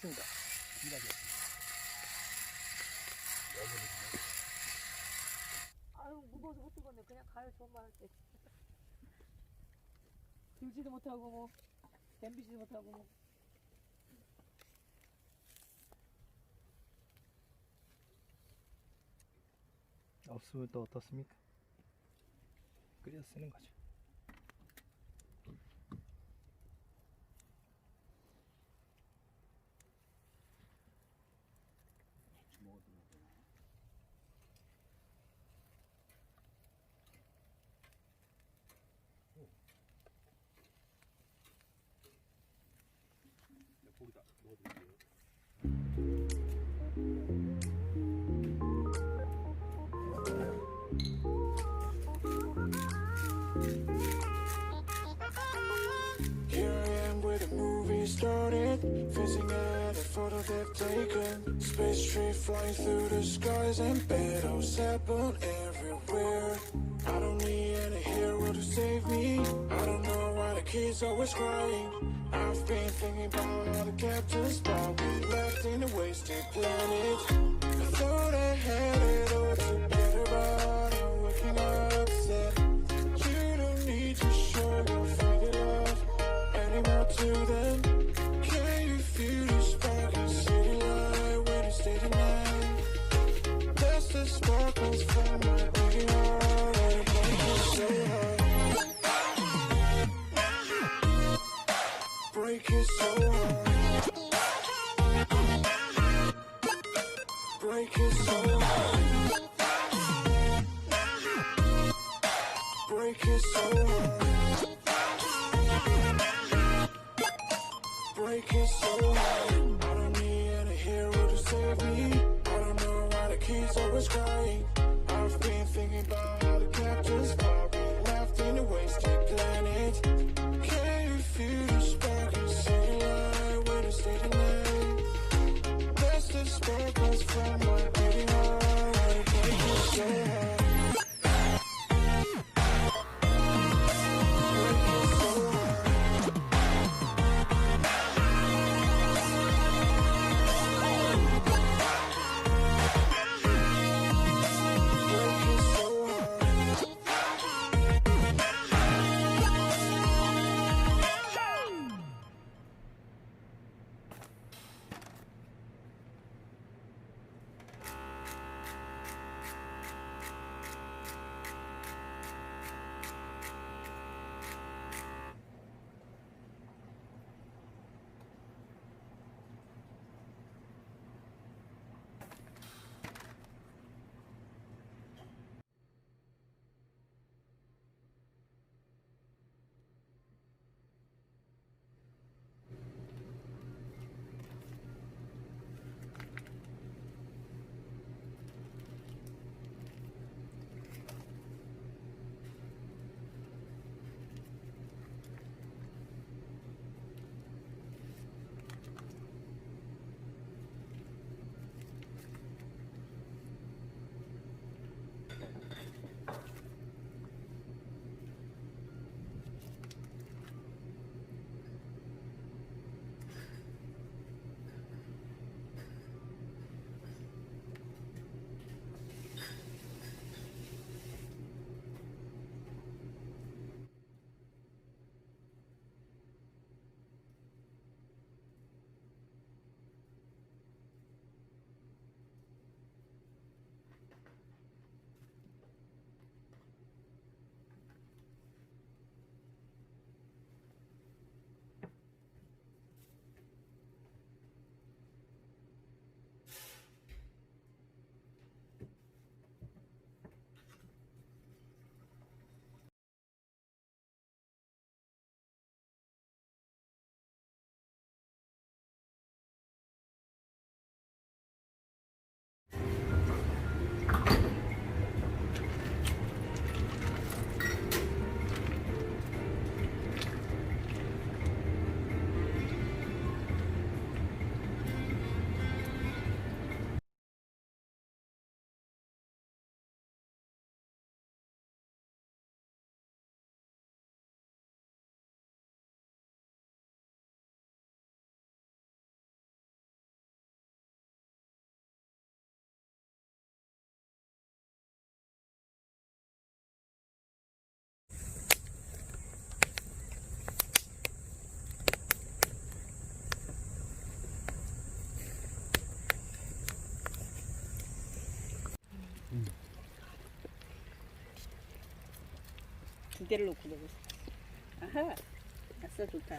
좋습니다. 일하게. 아유 무거워서 못 들겠네. 그냥 가요. 좋은 말 할 때. 들지도 못하고 뭐 댐비지도 못하고 뭐. 없으면 또 어떻습니까? 끓여 쓰는 거죠. 거기다 넣어드릴게요. Here I am where the movie started, facing at a photo they've taken. Space tree flying through the skies and battles happen everywhere. I don't need any hero to save me. I don't know why the kids always crying. I've been thinking about all the captains, but we left in a wasted planet. I thought I had it all together, but I'm waking up upset. You don't need to show your fake love anymore to them. Can you feel the spark in city light when it's day to night? That's the sparkles from my breaking heart, and it breaks so hard. Break it so hard. Break it so hard. 이때를 놓고 먹었어. 아하, 아싸 좋다.